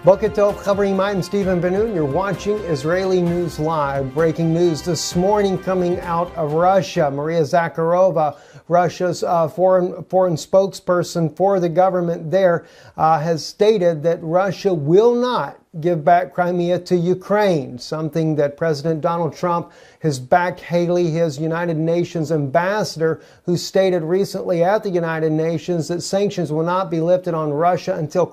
Boker Tov, Chavrim, I'm Stephen Ben-Nun. You're watching Israeli News Live. Breaking news this morning coming out of Russia. Maria Zakharova, Russia's foreign spokesperson for the government there, has stated that Russia will not give back Crimea to Ukraine, something that President Donald Trump has backed Haley, his United Nations ambassador, who stated recently at the United Nations that sanctions will not be lifted on Russia until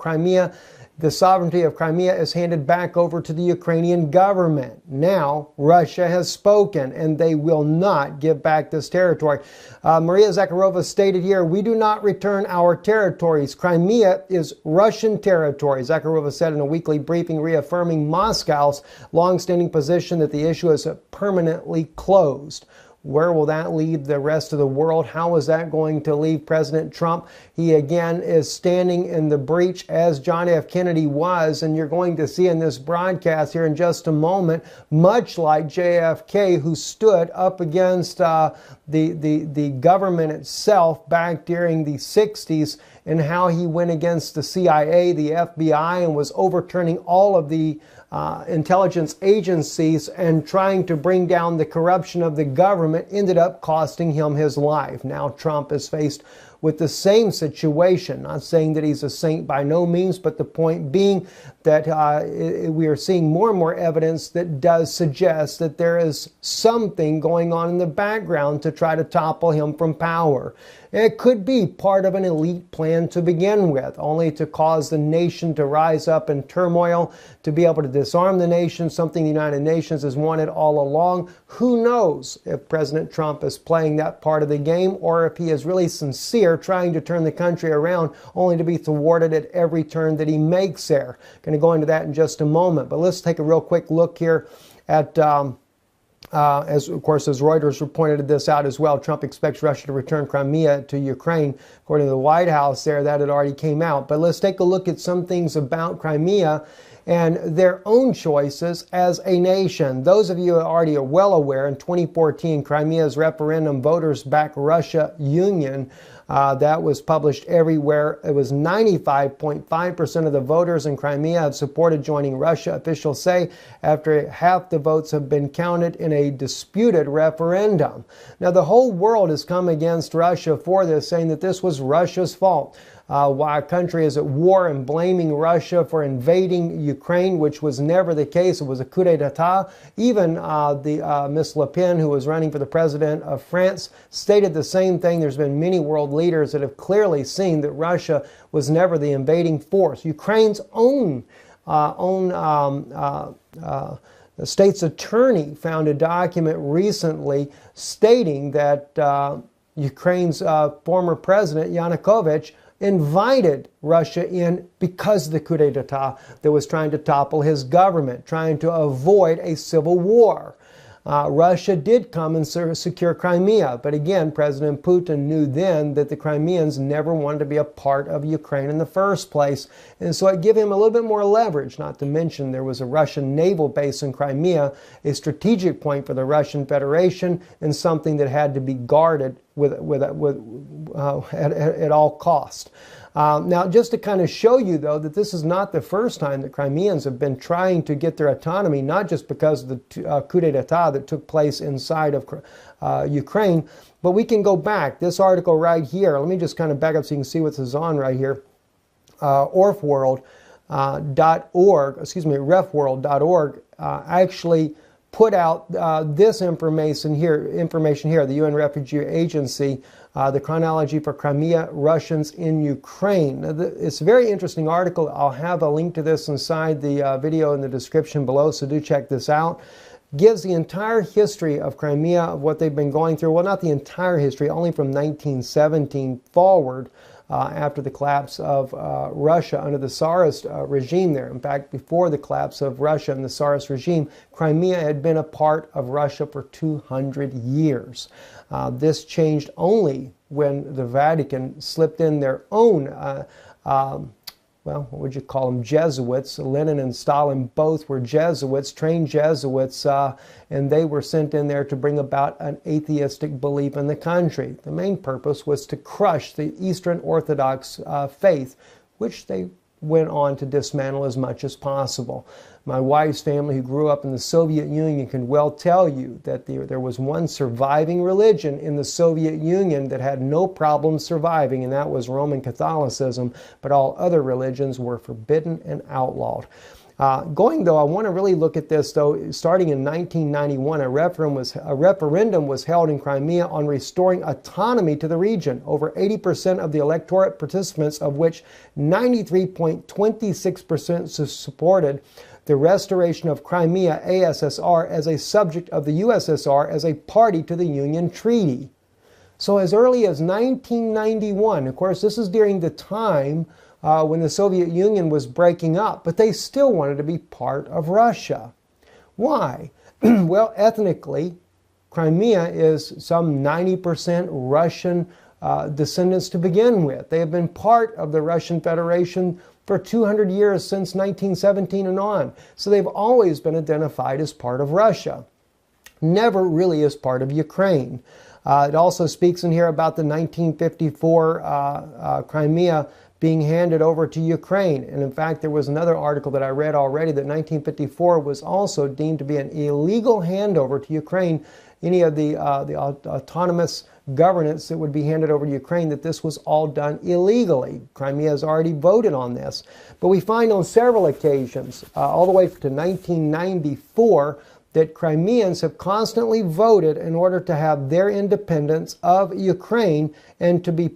the sovereignty of Crimea is handed back over to the Ukrainian government. Now, Russia has spoken, and they will not give back this territory. Maria Zakharova stated here, "We do not return our territories. Crimea is Russian territory," Zakharova said in a weekly briefing, reaffirming Moscow's longstanding position that the issue is permanently closed. Where will that leave the rest of the world? How is that going to leave President Trump? He again is standing in the breach as John F. Kennedy was, and you're going to see in this broadcast here in just a moment, much like JFK, who stood up against the government itself back during the 60s, and how he went against the CIA, the FBI, and was overturning all of the intelligence agencies and trying to bring down the corruption of the government, ended up costing him his life. Now Trump is faced with the same situation. Not saying that he's a saint by no means, but the point being that we are seeing more and more evidence that does suggest that there is something going on in the background to try to topple him from power. It could be part of an elite plan to begin with, only to cause the nation to rise up in turmoil, to be able to disarm the nation, something the United Nations has wanted all along. Who knows if President Trump is playing that part of the game, or if he is really sincere trying to turn the country around, only to be thwarted at every turn that he makes there. Going to go into that in just a moment, but let's take a real quick look here at as Reuters pointed this out as well. Trump expects Russia to return Crimea to Ukraine. According to the White House there, that had already came out. But let's take a look at some things about Crimea and their own choices as a nation. Those of you who already are well aware, in 2014, Crimea's referendum, voters backed Russia Union. That was published everywhere. It was 95.5% of the voters in Crimea have supported joining Russia, officials say, after half the votes have been counted in a disputed referendum. Now, the whole world has come against Russia for this, saying that this was Russia's fault. Why a country is at war, and blaming Russia for invading Ukraine, which was never the case. It was a coup d'etat. Even Miss Le Pen, who was running for the president of France, stated the same thing. There's been many world leaders that have clearly seen that Russia was never the invading force. Ukraine's own the state's attorney found a document recently stating that Ukraine's former president, Yanukovych, invited Russia in because of the coup d'etat that was trying to topple his government, trying to avoid a civil war. Russia did come and secure Crimea, but again, President Putin knew then that the Crimeans never wanted to be a part of Ukraine in the first place, and so it gave him a little bit more leverage, not to mention there was a Russian naval base in Crimea, a strategic point for the Russian Federation, and something that had to be guarded at all cost. Now, just to kind of show you, though, that this is not the first time that Crimeans have been trying to get their autonomy, not just because of the coup d'etat that took place inside of Ukraine, but we can go back. This article right here, let me just kind of back up so you can see what's on right here. refworld.org actually put out this information here, the UN Refugee Agency, the chronology for Crimea Russians in Ukraine. It's a very interesting article. I'll have a link to this inside the video in the description below, so do check this out. Gives the entire history of Crimea, of what they've been going through. Well, not the entire history, only from 1917 forward, after the collapse of Russia under the Tsarist regime there. In fact, before the collapse of Russia and the Tsarist regime, Crimea had been a part of Russia for 200 years. This changed only when the Vatican slipped in their own well, what would you call them, Jesuits. Lenin and Stalin both were Jesuits, trained Jesuits, and they were sent in there to bring about an atheistic belief in the country. The main purpose was to crush the Eastern Orthodox faith, which they went on to dismantle as much as possible. My wife's family, who grew up in the Soviet Union, can well tell you that there was one surviving religion in the Soviet Union that had no problem surviving, and that was Roman Catholicism, but all other religions were forbidden and outlawed. I want to really look at this, though. Starting in 1991, a referendum was held in Crimea on restoring autonomy to the region. Over 80% of the electorate participants, of which 93.26% supported the restoration of Crimea, ASSR, as a subject of the USSR as a party to the Union Treaty. So as early as 1991, of course, this is during the time when the Soviet Union was breaking up, but they still wanted to be part of Russia. Why? Well, ethnically, Crimea is some 90% Russian descendants to begin with. They have been part of the Russian Federation for 200 years, since 1917 and on. So they've always been identified as part of Russia, never really as part of Ukraine. It also speaks in here about the 1954 Crimea being handed over to Ukraine. And in fact, there was another article that I read already that 1954 was also deemed to be an illegal handover to Ukraine. Any of the autonomous governance that would be handed over to Ukraine, that this was all done illegally. Crimea has already voted on this. But we find on several occasions, all the way to 1994, that Crimeans have constantly voted in order to have their independence of Ukraine and to be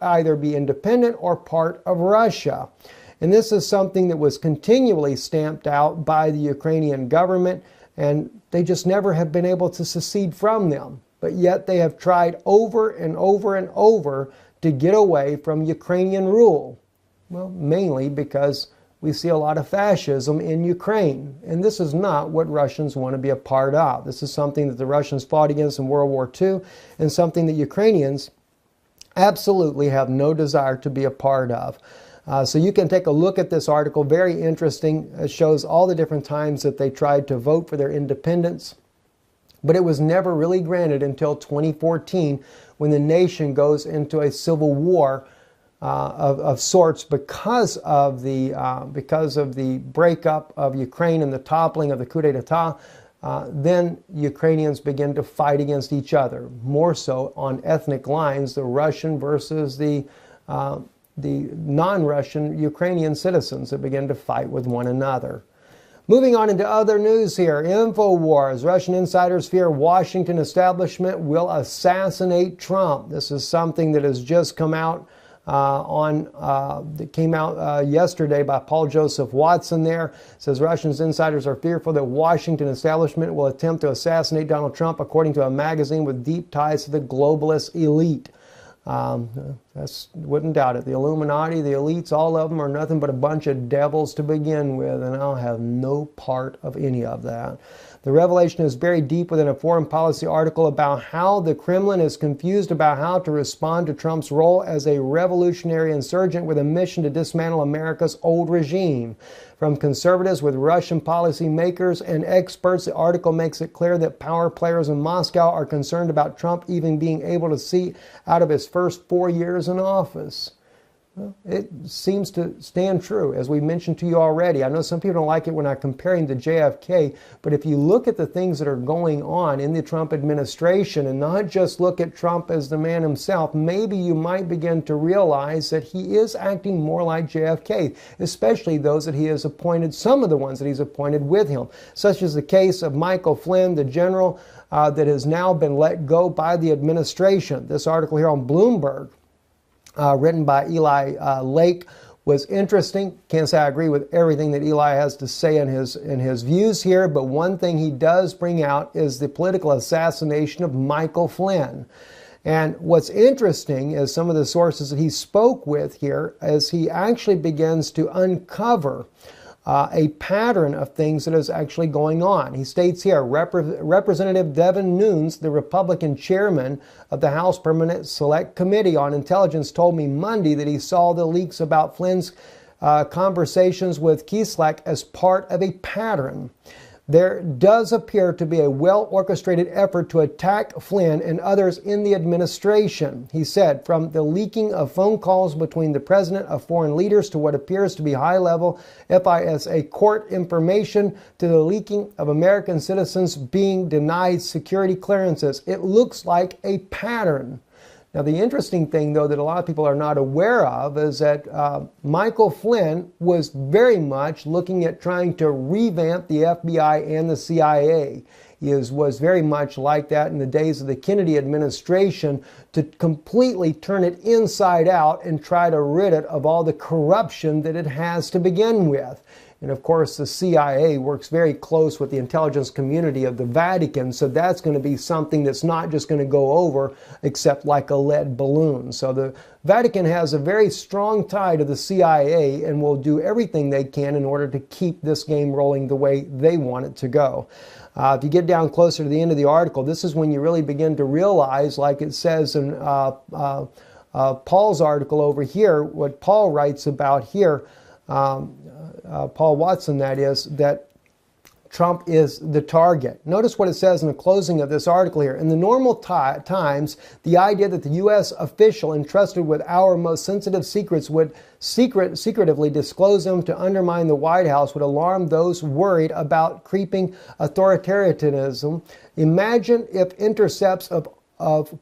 either be independent or part of Russia. And this is something that was continually stamped out by the Ukrainian government, and they just never have been able to secede from them. But yet they have tried over and over and over to get away from Ukrainian rule. Well, mainly because we see a lot of fascism in Ukraine. And this is not what Russians want to be a part of. This is something that the Russians fought against in World War II, and something that Ukrainians absolutely have no desire to be a part of. So you can take a look at this article. Very interesting. It shows all the different times that they tried to vote for their independence. But it was never really granted until 2014, when the nation goes into a civil war of sorts because of the breakup of Ukraine and the toppling of the coup d'etat. Then Ukrainians begin to fight against each other, more so on ethnic lines, the Russian versus the non-Russian Ukrainian citizens that begin to fight with one another. Moving on into other news here, InfoWars. Russian insiders fear Washington establishment will assassinate Trump. This is something that has just come out that came out yesterday by Paul Joseph Watson there. It says Russian insiders are fearful that Washington establishment will attempt to assassinate Donald Trump, according to a magazine with deep ties to the globalist elite. Wouldn't doubt it. The Illuminati, the elites, all of them are nothing but a bunch of devils to begin with, and I'll have no part of any of that. The revelation is buried deep within a foreign policy article about how the Kremlin is confused about how to respond to Trump's role as a revolutionary insurgent with a mission to dismantle America's old regime. From conservatives with Russian policy makers and experts, the article makes it clear that power players in Moscow are concerned about Trump even being able to see out of his first 4 years in office. Well, it seems to stand true, as we mentioned to you already. I know some people don't like it when I compare him to JFK, but if you look at the things that are going on in the Trump administration and not just look at Trump as the man himself, maybe you might begin to realize that he is acting more like JFK, especially those that he has appointed, some of the ones that he's appointed with him, such as the case of Michael Flynn, the general that has now been let go by the administration. This article here on Bloomberg, written by Eli Lake, was interesting. Can't say I agree with everything that Eli has to say in his views here, but one thing he does bring out is the political assassination of Michael Flynn. And what's interesting is some of the sources that he spoke with here, as he actually begins to uncover a pattern of things that is actually going on. He states here, Representative Devin Nunes, the Republican chairman of the House Permanent Select Committee on Intelligence, told me Monday that he saw the leaks about Flynn's conversations with Kislyak as part of a pattern. There does appear to be a well-orchestrated effort to attack Flynn and others in the administration, he said, from the leaking of phone calls between the president of foreign leaders to what appears to be high-level FISA court information to the leaking of American citizens being denied security clearances. It looks like a pattern. Now, the interesting thing, though, that a lot of people are not aware of is that Michael Flynn was very much looking at trying to revamp the FBI and the CIA. He was very much like that in the days of the Kennedy administration, to completely turn it inside out and try to rid it of all the corruption that it has to begin with. And of course, the CIA works very close with the intelligence community of the Vatican, so that's going to be something that's not just going to go over except like a lead balloon. So the Vatican has a very strong tie to the CIA and will do everything they can in order to keep this game rolling the way they want it to go. If you get down closer to the end of the article, this is when you really begin to realize, like it says in Paul's article over here, what Paul writes about here, Paul Watson, that is, that Trump is the target. Notice what it says in the closing of this article here. In the normal times, the idea that the U.S. official entrusted with our most sensitive secrets would secretively disclose them to undermine the White House would alarm those worried about creeping authoritarianism. Imagine if intercepts of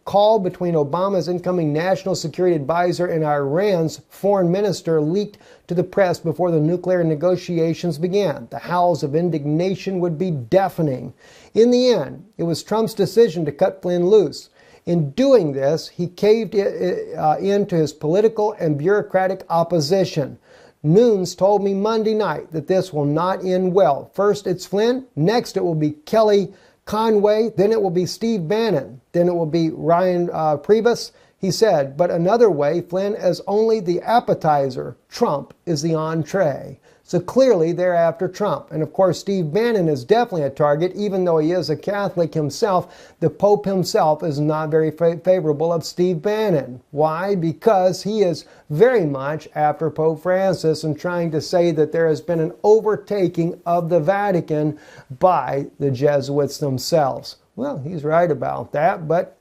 call between Obama's incoming national security advisor and Iran's foreign minister leaked to the press before the nuclear negotiations began. The howls of indignation would be deafening. In the end, it was Trump's decision to cut Flynn loose. In doing this, he caved into his political and bureaucratic opposition. Nunes told me Monday night that this will not end well. First it's Flynn, next it will be Kelly Conway, then it will be Steve Bannon, then it will be Ryan Priebus. He said, but another way, Flynn is only the appetizer. Trump is the entree. So clearly they're after Trump. And of course, Steve Bannon is definitely a target, even though he is a Catholic himself. The Pope himself is not very favorable of Steve Bannon. Why? Because he is very much after Pope Francis and trying to say that there has been an overtaking of the Vatican by the Jesuits themselves. Well, he's right about that, but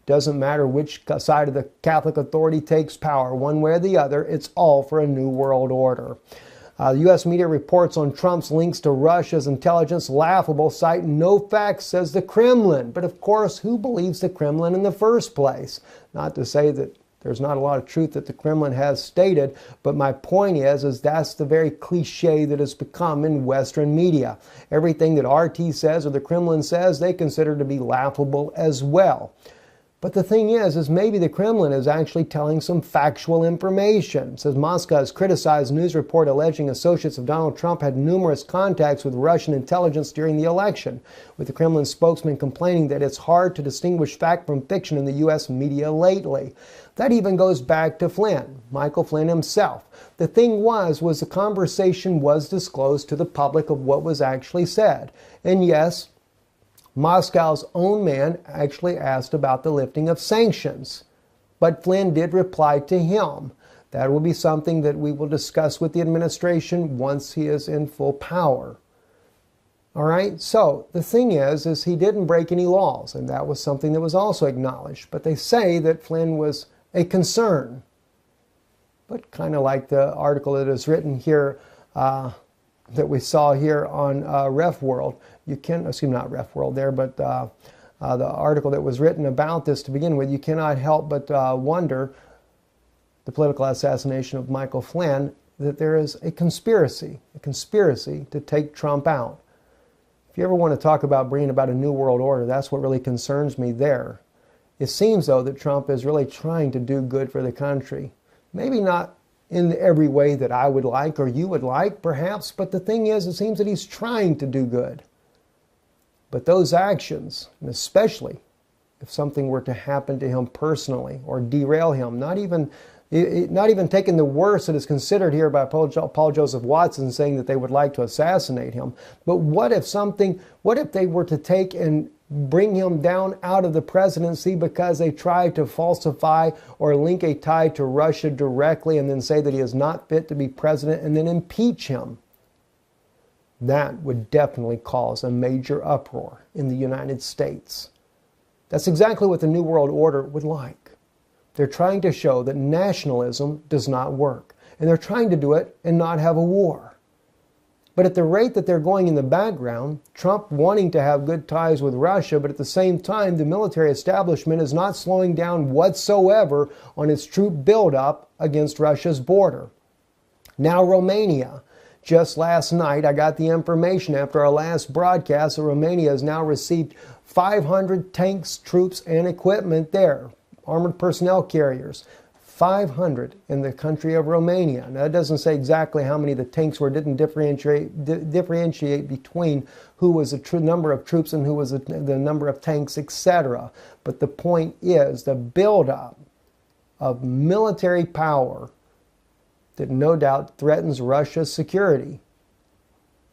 doesn't matter which side of the Catholic authority takes power, one way or the other, it's all for a new world order. The U.S. media reports on Trump's links to Russia's intelligence laughable, citing no facts, says the Kremlin. But of course, who believes the Kremlin in the first place? Not to say that there's not a lot of truth that the Kremlin has stated, but my point is that's the very cliche that has become in Western media. Everything that RT says or the Kremlin says, they consider to be laughable as well. But the thing is maybe the Kremlin is actually telling some factual information. It says Moscow has criticized a news report alleging associates of Donald Trump had numerous contacts with Russian intelligence during the election, with the Kremlin spokesman complaining that it's hard to distinguish fact from fiction in the U.S. media lately. That even goes back to Flynn, Michael Flynn himself. The thing was the conversation was disclosed to the public of what was actually said. And yes, Moscow's own man actually asked about the lifting of sanctions. But Flynn did reply to him. That will be something that we will discuss with the administration once he is in full power. All right, so the thing is he didn't break any laws, and that was something that was also acknowledged. But they say that Flynn was a concern. But kind of like the article that is written here, that we saw here on Ref World. You can, excuse me, not Ref World there, but the article that was written about this to begin with, you cannot help but wonder, the political assassination of Michael Flynn, that there is a conspiracy to take Trump out. If you ever want to talk about bringing about a new world order, that's what really concerns me there. It seems, though, that Trump is really trying to do good for the country. Maybe not in every way that I would like or you would like, perhaps, but the thing is, it seems that he's trying to do good. But those actions, and especially if something were to happen to him personally or derail him, not even taking the worst that is considered here by Paul Joseph Watson, saying that they would like to assassinate him, but what if they were to take and bring him down out of the presidency because they tried to falsify or link a tie to Russia directly and then say that he is not fit to be president and then impeach him? That would definitely cause a major uproar in the United States. That's exactly what the New World Order would like. They're trying to show that nationalism does not work. And they're trying to do it and not have a war. But at the rate that they're going in the background, Trump wanting to have good ties with Russia, but at the same time, the military establishment is not slowing down whatsoever on its troop buildup against Russia's border. Now Romania. Just last night, I got the information after our last broadcast that Romania has now received 500 tanks, troops, and equipment there. Armored personnel carriers. 500 in the country of Romania. Now, that doesn't say exactly how many the tanks were. It didn't differentiate between who was the number of troops and who was the number of tanks, etc. But the point is the buildup of military power that no doubt threatens Russia's security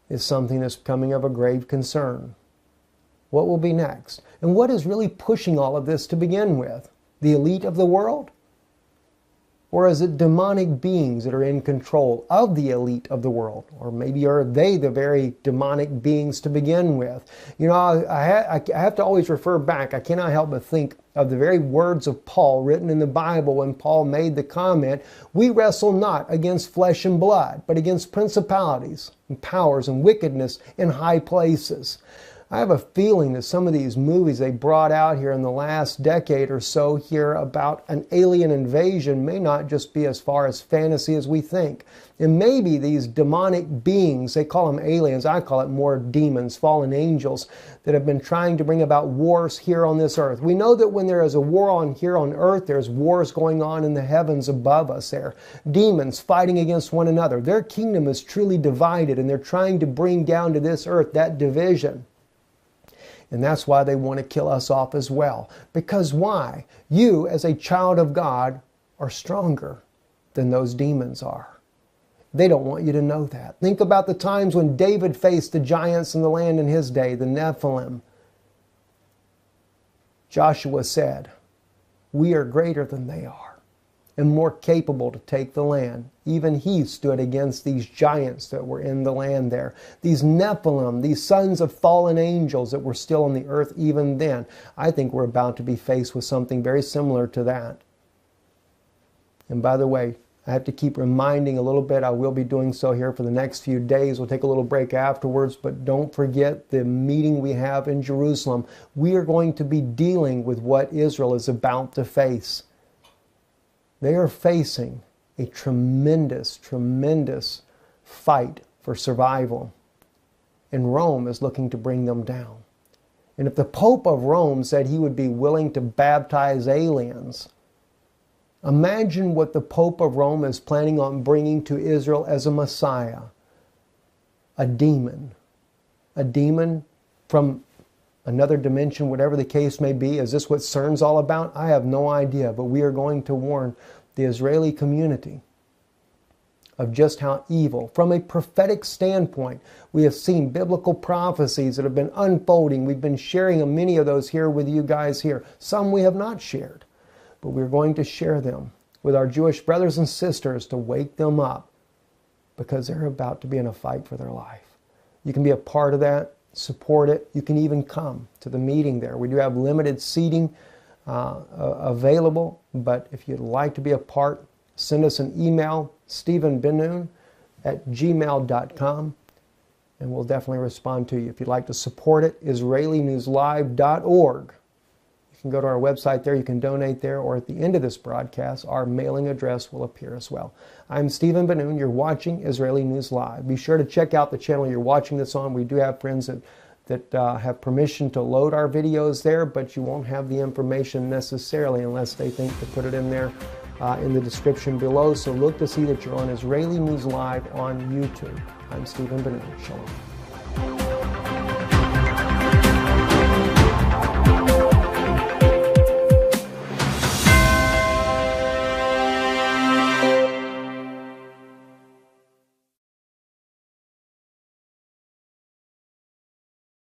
is something that's becoming of a grave concern. What will be next? And what is really pushing all of this to begin with? The elite of the world? Or is it demonic beings that are in control of the elite of the world? Or maybe are they the very demonic beings to begin with? You know, I have to always refer back. I cannot help but think of the very words of Paul written in the Bible when Paul made the comment, "We wrestle not against flesh and blood, but against principalities and powers and wickedness in high places." I have a feeling that some of these movies they brought out here in the last decade or so here about an alien invasion may not just be as far as fantasy as we think. And maybe these demonic beings, they call them aliens, I call it more demons, fallen angels, that have been trying to bring about wars here on this earth. We know that when there is a war here on earth, there's wars going on in the heavens above us there. Demons fighting against one another. Their kingdom is truly divided, and they're trying to bring down to this earth that division. And that's why they want to kill us off as well. Because why? You, as a child of God, are stronger than those demons are. They don't want you to know that. Think about the times when David faced the giants in the land in his day, the Nephilim. Joshua said, "We are greater than they are and more capable to take the land." Even he stood against these giants that were in the land there. These Nephilim, these sons of fallen angels that were still on the earth even then. I think we're about to be faced with something very similar to that. And by the way, I have to keep reminding a little bit. I will be doing so here for the next few days. We'll take a little break afterwards, but don't forget the meeting we have in Jerusalem. We are going to be dealing with what Israel is about to face. They are facing a tremendous, tremendous fight for survival. And Rome is looking to bring them down. And if the Pope of Rome said he would be willing to baptize aliens, imagine what the Pope of Rome is planning on bringing to Israel as a Messiah. A demon. A demon from another dimension, whatever the case may be. Is this what CERN's all about? I have no idea, but we are going to warn the Israeli community of just how evil. From a prophetic standpoint, we have seen biblical prophecies that have been unfolding. We've been sharing many of those here with you guys here. Some we have not shared, but we're going to share them with our Jewish brothers and sisters to wake them up because they're about to be in a fight for their life. You can be a part of that. Support it. You can even come to the meeting there. We do have limited seating available, but if you'd like to be a part, send us an email, stephenbenoon@gmail.com, and we'll definitely respond to you. If you'd like to support it, israelinewslive.org. You can go to our website there, you can donate there, or at the end of this broadcast, our mailing address will appear as well. I'm Stephen Benoon. You're watching Israeli News Live. Be sure to check out the channel you're watching this on. We do have friends that have permission to load our videos there, but you won't have the information necessarily unless they think to put it in there in the description below. So look to see that you're on Israeli News Live on YouTube. I'm Stephen Benoon. Shalom.